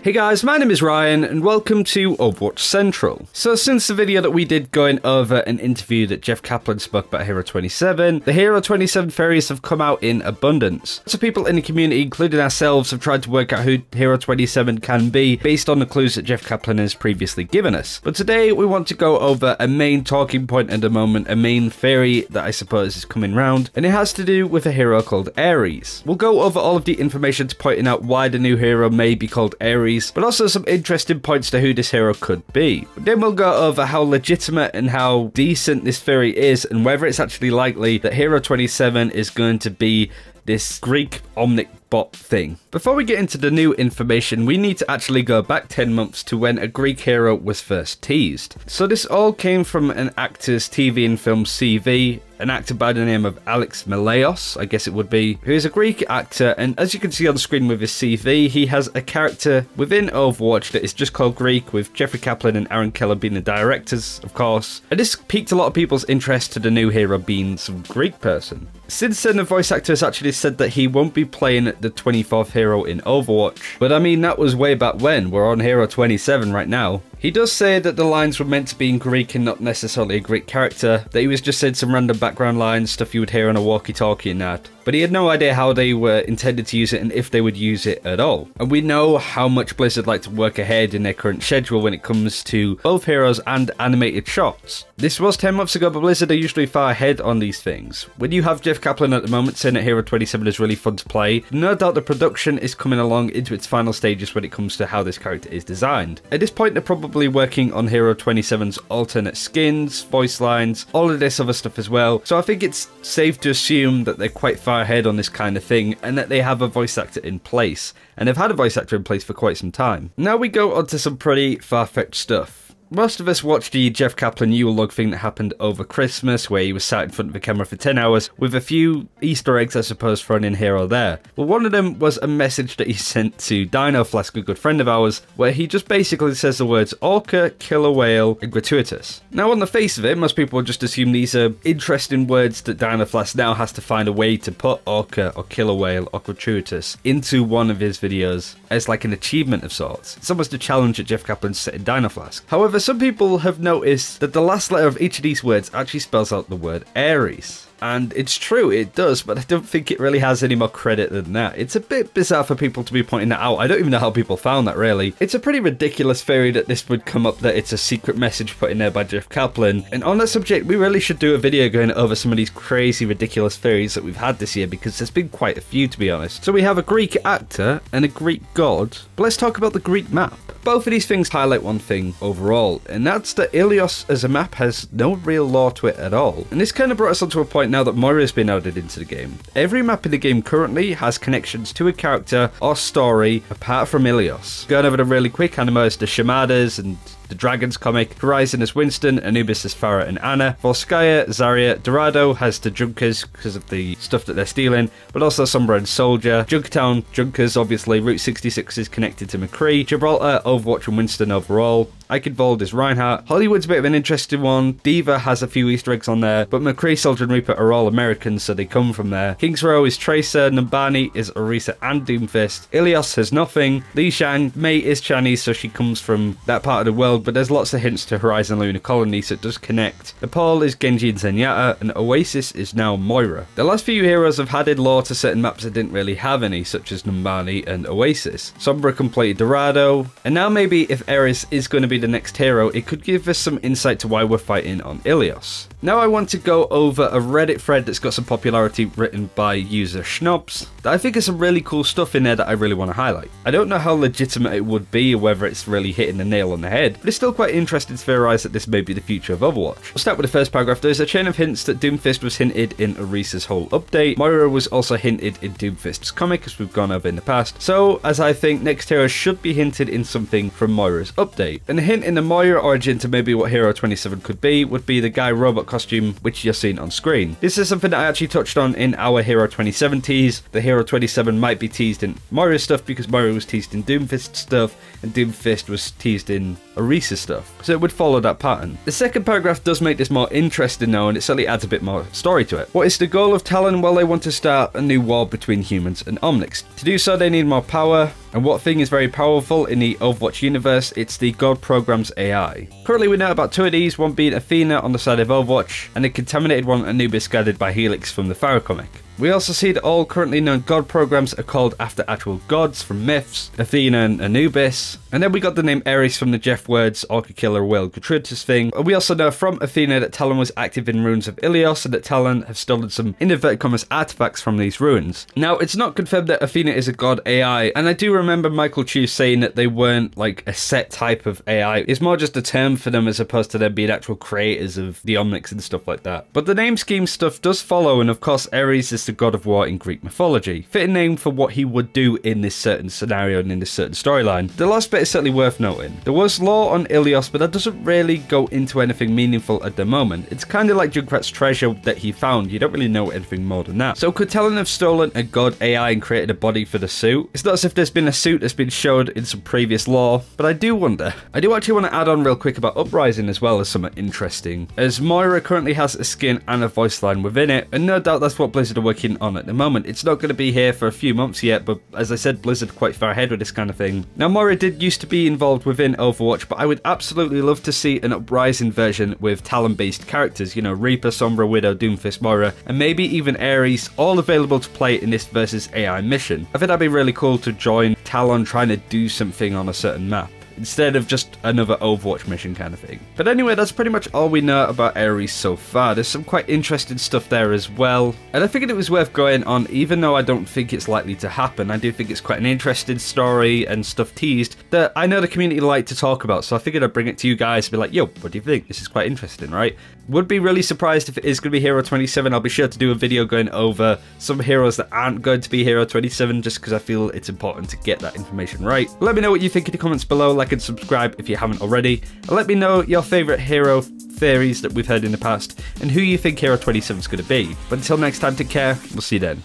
Hey guys, my name is Ryan and welcome to Overwatch Central. So since the video that we did going over an interview that Jeff Kaplan spoke about Hero 27, the Hero 27 fairies have come out in abundance. So people in the community, including ourselves, have tried to work out who Hero 27 can be based on the clues that Jeff Kaplan has previously given us. But today we want to go over a main talking point at the moment, a main fairy that I suppose is coming round, and it has to do with a hero called ARES. We'll go over all of the information to pointing out why the new hero may be called ARES, but also some interesting points to who this hero could be. Then we'll go over how legitimate and how decent this fairy is and whether it's actually likely that Hero 27 is going to be this Greek omnic bot thing. Before we get into the new information, we need to actually go back 10 months to when a Greek hero was first teased. So this all came from an actor's TV and film CV, an actor by the name of Ilios, I guess it would be, who is a Greek actor, and as you can see on the screen with his CV, he has a character within Overwatch that is just called Greek, with Jeffrey Kaplan and Aaron Keller being the directors, of course. And this piqued a lot of people's interest to the new hero being some Greek person. Since then, the voice actor has actually said that he won't be playing the 24th hero in Overwatch. But I mean, that was way back when. We're on Hero 27 right now. He does say that the lines were meant to be in Greek and not necessarily a Greek character, that he was just saying some random background lines, stuff you would hear on a walkie-talkie and that. But he had no idea how they were intended to use it and if they would use it at all. And we know how much Blizzard like to work ahead in their current schedule when it comes to both heroes and animated shots. This was 10 months ago, but Blizzard are usually far ahead on these things. When you have Jeff Kaplan at the moment saying that Hero 27 is really fun to play, no doubt the production is coming along into its final stages when it comes to how this character is designed. At this point, they're probably working on Hero 27's alternate skins, voice lines, all of this other stuff as well. So I think it's safe to assume that they're quite far ahead on this kind of thing and that they have a voice actor in place. And they've had a voice actor in place for quite some time. Now we go on to some pretty far-fetched stuff. Most of us watched the Jeff Kaplan Yule log thing that happened over Christmas, where he was sat in front of the camera for 10 hours, with a few Easter eggs, I suppose, thrown in here or there. Well, one of them was a message that he sent to Dino Flask, a good friend of ours, where he just basically says the words Orca, Killer Whale, and Gratuitous. Now, on the face of it, most people would just assume these are interesting words that Dino Flask now has to find a way to put Orca, or Killer Whale, or Gratuitous into one of his videos as like an achievement of sorts. It's almost a challenge that Jeff Kaplan set in Dino Flask. However, some people have noticed that the last letter of each of these words actually spells out the word ARES. And it's true, it does, but I don't think it really has any more credit than that. It's a bit bizarre for people to be pointing that out. I don't even know how people found that, really. It's a pretty ridiculous theory that this would come up, that it's a secret message put in there by Jeff Kaplan. And on that subject, we really should do a video going over some of these crazy, ridiculous theories that we've had this year, because there's been quite a few, to be honest. So we have a Greek actor and a Greek god, but let's talk about the Greek map. Both of these things highlight one thing overall, and that's that Ilios as a map has no real lore to it at all. And this kind of brought us onto a point now that Moira has been added into the game. Every map in the game currently has connections to a character or story apart from Ilios. Going over them really quick, Anima is the Shamadas and the Dragons comic, Horizon is Winston, Anubis is Farah and Anna, Volskaya, Zarya, Dorado has the Junkers because of the stuff that they're stealing, but also Sombra and Soldier, Junkertown, Junkers obviously, Route 66 is connected to McCree, Gibraltar, Overwatch and Winston overall, Eichenwald is Reinhardt, Hollywood's a bit of an interesting one, Diva has a few Easter eggs on there, but McCree, Soldier and Reaper are all Americans, so they come from there. King's Row is Tracer, Numbani is Orisa and Doomfist, Ilios has nothing, Li Shang, Mei is Chinese, so she comes from that part of the world, but there's lots of hints to Horizon Lunar Colony, so it does connect. Nepal is Genji and Zenyatta, and Oasis is now Moira. The last few heroes have added lore to certain maps that didn't really have any, such as Numbani and Oasis. Sombra completed Dorado, and now maybe if ARES is going to be the next hero, it could give us some insight to why we're fighting on Ilios. Now I want to go over a Reddit thread that's got some popularity written by user Schnobs that I think is some really cool stuff in there that I really want to highlight. I don't know how legitimate it would be or whether it's really hitting the nail on the head, but it's still quite interesting to theorise that this may be the future of Overwatch. We'll start with the first paragraph. There's a chain of hints that Doomfist was hinted in Orisa's whole update. Moira was also hinted in Doomfist's comic, as we've gone over in the past. So, as I think, next hero should be hinted in something from Moira's update. And a hint in the Moira origin to maybe what Hero 27 could be would be the guy robot costume which you're seeing on screen. This is something that I actually touched on in our Hero 27 tease. The Hero 27 might be teased in Moira's stuff because Moira was teased in Doomfist's stuff and Doomfist was teased in Orisa's stuff. So it would follow that pattern. The second paragraph does make this more interesting though, and it certainly adds a bit more story to it. What is the goal of Talon? Well, they want to start a new war between humans and omnics. To do so, they need more power. And what thing is very powerful in the Overwatch universe? It's the God Program's AI. Currently we know about 2 of these, one being Athena on the side of Overwatch, and the contaminated one Anubis guided by Helix from the Pharaoh comic. We also see that all currently known God programs are called after actual gods from myths, Athena and Anubis. And then we got the name ARES from the Jeff Words Orca Killer Whale Gratuitous thing. And we also know from Athena that Talon was active in ruins of Ilios and that Talon have stolen some in inverted commas artifacts from these ruins. Now, it's not confirmed that Athena is a god AI, and I do remember Michael Chu saying that they weren't like a set type of AI. It's more just a term for them as opposed to them being actual creators of the omnics and stuff like that. But the name scheme stuff does follow, and of course ARES is the god of war in Greek mythology. Fitting name for what he would do in this certain scenario and in this certain storyline. The last bit is certainly worth noting. There was lore on Ilios, but that doesn't really go into anything meaningful at the moment. It's kind of like Junkrat's treasure that he found. You don't really know anything more than that. So could Talon have stolen a god AI and created a body for the suit? It's not as if there's been a suit that's been showed in some previous lore, but I do wonder. I do actually want to add on real quick about Uprising as well as something interesting, as Moira currently has a skin and a voice line within it, and no doubt that's what Blizzard are working on at the moment. It's not going to be here for a few months yet, but as I said, Blizzard are quite far ahead with this kind of thing. Now, Moira did used to be involved within Overwatch, but I would absolutely love to see an Uprising version with Talon-based characters, you know, Reaper, Sombra, Widow, Doomfist, Moira, and maybe even ARES, all available to play in this versus AI mission. I think that'd be really cool to join Talon trying to do something on a certain map, instead of just another Overwatch mission kind of thing. But anyway, that's pretty much all we know about ARES so far. There's some quite interesting stuff there as well, and I figured it was worth going on, even though I don't think it's likely to happen. I do think it's quite an interesting story and stuff teased that I know the community like to talk about, so I figured I'd bring it to you guys and be like, yo, what do you think? This is quite interesting, right? Would be really surprised if it is going to be Hero 27. I'll be sure to do a video going over some heroes that aren't going to be Hero 27, just because I feel it's important to get that information right. Let me know what you think in the comments below, like and subscribe if you haven't already, and let me know your favourite hero theories that we've heard in the past, and who you think Hero 27 is going to be. But until next time, take care, we'll see you then.